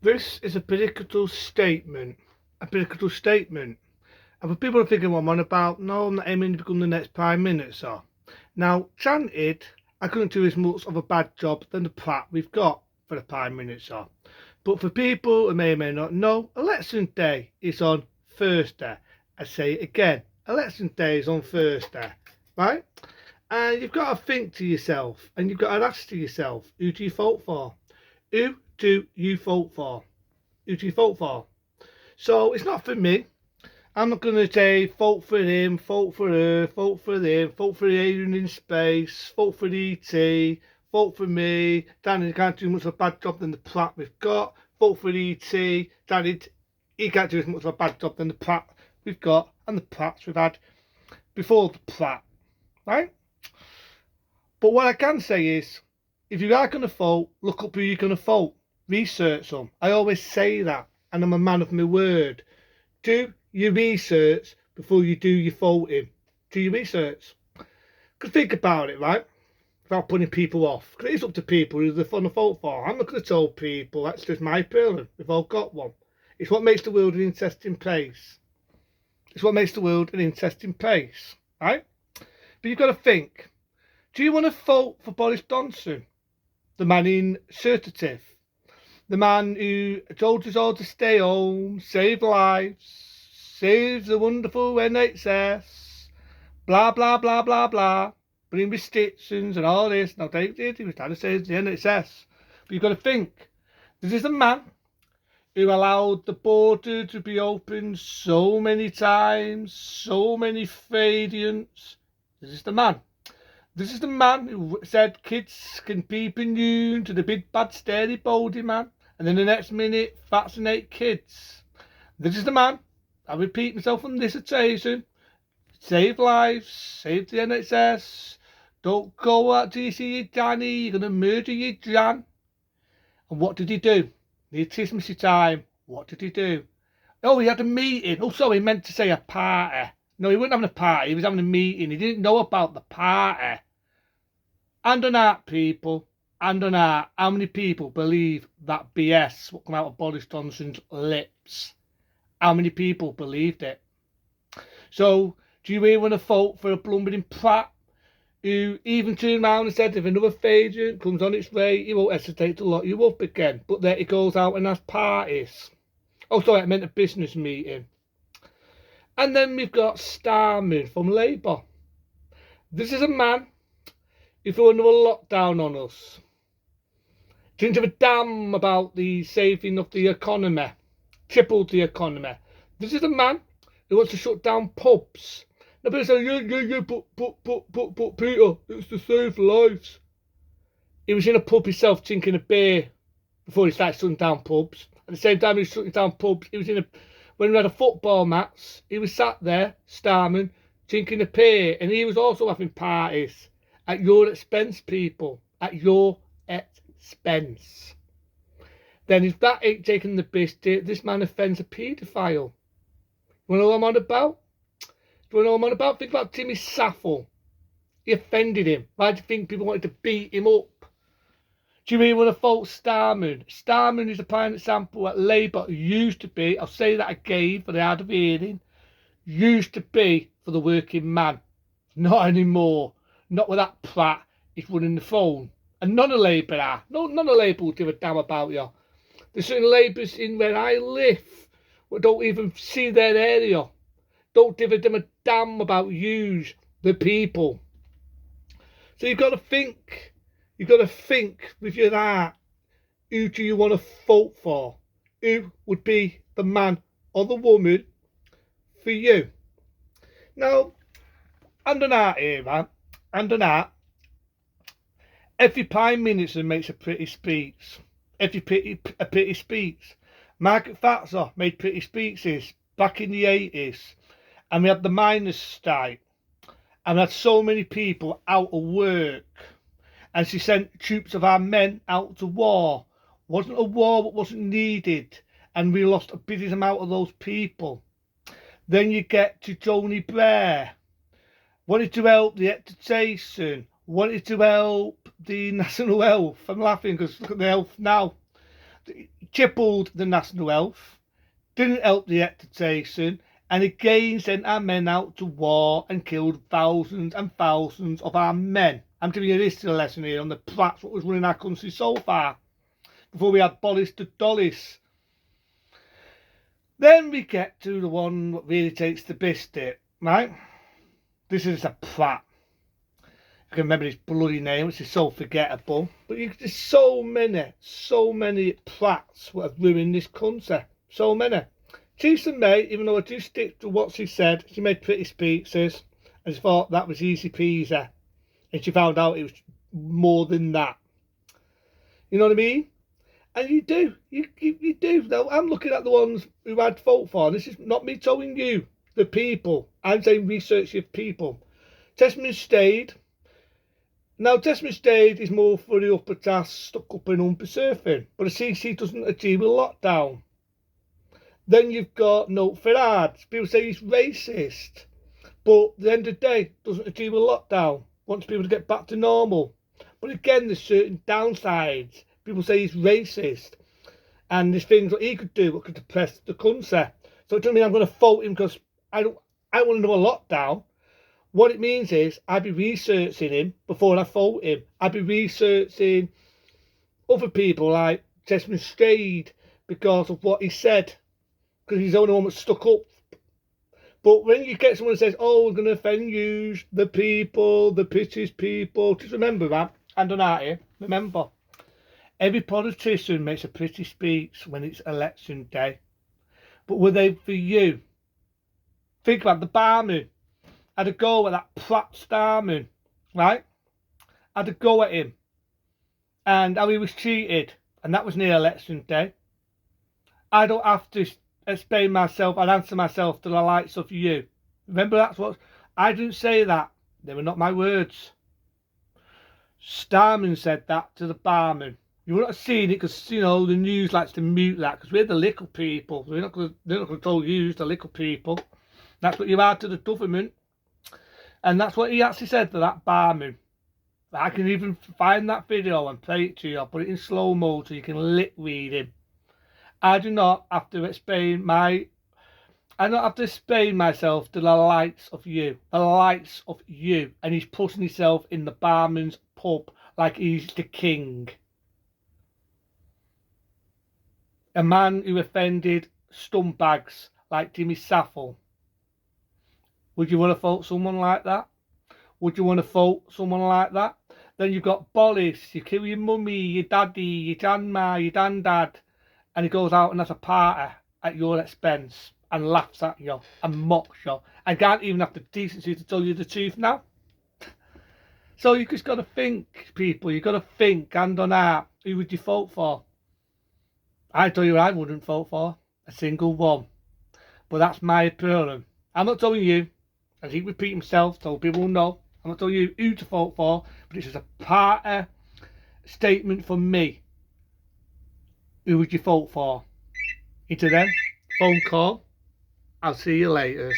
This is a political statement. A political statement. And for people are thinking what I'm on about, no, I'm not aiming to become the next Prime Minister. Now, granted, I couldn't do as much of a bad job than the prat we've got for the Prime Minister. But for people who may or may not know, election day is on Thursday. I say it again, election day is on Thursday, right? And you've got to think to yourself, and you've got to ask to yourself, who do you vote for? Who do you vote for? Who do you vote for? So it's not for me. I'm not going to say vote for him, vote for her, vote for them, vote for the alien in space, vote for the ET, vote for me. Danny can't do much of a bad job than the prat we've got. Vote for the ET. Danny, he can't do as much of a bad job than the prat we've got and the prats we've had before the prat, right? But what I can say is, if you are going to vote, look up who you're going to vote. Research them. I always say that, and I'm a man of my word. Do your research before you do your voting. Do your research. Because think about it, right? Without putting people off. Because it's up to people who they want to vote for. I'm not going to tell people that's just my opinion. We've all got one. It's what makes the world an interesting place. It's what makes the world an interesting place, right? But you've got to think. Do you want to vote for Boris Johnson, the man in Certitude, the man who told us all to stay home, save lives, save the wonderful NHS, blah, blah, blah, blah, blah, bring restrictions and all this. Now, Dave did, he was trying to save the NHS. But you've got to think, this is the man who allowed the border to be opened so many times, so many variants. This is the man. This is the man who said kids can peep immune to the big bad scary baldy man, and then the next minute vaccinate kids. This is the man, I repeat myself on this occasion, save lives, save the NHS, don't go out till you see your Danny, you're going to murder your Jan. And what did he do? Near Christmas time, what did he do? Oh, he had a meeting. Oh, sorry, he meant to say a party. No, he wasn't having a party, he was having a meeting. He didn't know about the party. And on that, people, and on that, how many people believe that BS what come out of Boris Johnson's lips? How many people believed it? So, do you really want to vote for a blundering prat who even turned around and said if another agent comes on its way, he won't hesitate to lock you up again? But then he goes out and has parties. Oh, sorry, I meant a business meeting. And then we've got Starmer from Labour. This is a man who threw another lockdown on us. Didn't give a damn about the saving of the economy. Tripled the economy. This is a man who wants to shut down pubs. Now people say, yeah, but Peter, it's to save lives. He was in a pub himself drinking a beer before he started shutting down pubs. At the same time he was shutting down pubs, he was when we had a football match, he was sat there, Starman, drinking a beer, and he was also having parties at your expense, people. At your expense. Then if that ain't taking the biscuit, this man offends a paedophile. You want to know what I'm on about? Do you want to know what I'm on about? Think about Timmy Saffel. He offended him. Why do you think people wanted to beat him up? Do you really want to fault Starman? Starman is a prime example that Labour used to be, I'll say that again for the hard of hearing, used to be for the working man. Not anymore. Not with that prat is running the phone. And none of Labour are. No, none of Labour will give a damn about you. There's certain Labour's in where I live who don't even see their area. Don't give them a damn about yous, the people. So you've got to think. You've got to think with your heart. Who do you want to vote for? Who would be the man or the woman for you? Now, under that here, man, under that, every Prime Minister makes a pretty speech. A pretty speech. Margaret Thatcher made pretty speeches back in the 80s. And we had the miners' strike. And we had so many people out of work. And she sent troops of our men out to war. Wasn't a war that wasn't needed. And we lost a big amount of those people. Then you get to Tony Blair. Wanted to help the education. Wanted to help the national health. I'm laughing because look at the health now. crippled the national health, didn't help the reputation, and again sent our men out to war and killed thousands and thousands of our men. I'm giving you a history lesson here on the prats what was running our country so far, before we had Boris the Dollis. Then we get to the one that really takes the biscuit, right? This is a prat. I can remember his bloody name, which is so forgettable. But there's so many prats that have ruined this country. So many. Theresa May, even though I do stick to what she said, she made pretty speeches, and she thought that was easy peasy. And she found out it was more than that. You know what I mean? And you do. You do. Now, I'm looking at the ones who I'd vote for. This is not me telling you, the people. I'm saying research of people. Tesman Stade. Now, Tesman Stade is more for the upper class stuck up in umper surfing. But the CC doesn't achieve a lockdown. Then you've got Note Farad. People say he's racist. But at the end of the day, doesn't achieve a lockdown. Wants people to get back to normal. But again, there's certain downsides. People say he's racist, and there's things that he could do that could depress the country. So it doesn't mean I'm going to vote him because I want to know a lockdown. What it means is I'd be researching him before I vote him. I'd be researching other people like Tesman Stade because of what he said, because he's the only one that's stuck up. But when you get someone who says, "Oh, we're going to offend you, the people, the British people," just remember that. And on out here, remember. Every politician makes a pretty speech when it's election day. But were they for you? Think about the barman. Had a go at that Pratt Starman, right? Had a go at him. And how he was cheated. And that was near election day. I don't have to explain myself and answer myself to the likes of you. Remember, that's what... I didn't say that. They were not my words. Starman said that to the barman. You would not have seen it because, you know, the news likes to mute that because we're the little people. They're not going to tell you, the little people. That's what you are to the government. And that's what he actually said to that barman. I can even find that video and play it to you. I'll put it in slow mode so you can lip read him. I do not have to explain myself to the likes of you. The likes of you. And he's putting himself in the barman's pub like he's the king. A man who offended scumbags like Jimmy Savile. Would you want to vote someone like that? Would you want to vote someone like that? Then you've got Boris, you kill your mummy, your daddy, your grandma, your granddad, and he goes out and has a party at your expense and laughs at you and mocks you and can't even have the decency to tell you the truth now. So you just got to think, people, you've got to think, hand on heart, who would you vote for? I tell you I wouldn't vote for a single one. But that's my opinion. I'm not telling you, as he repeat himself, so people know, I'm not telling you who to vote for, but it's just a party statement from me. Who would you vote for? Into them, phone call. I'll see you later.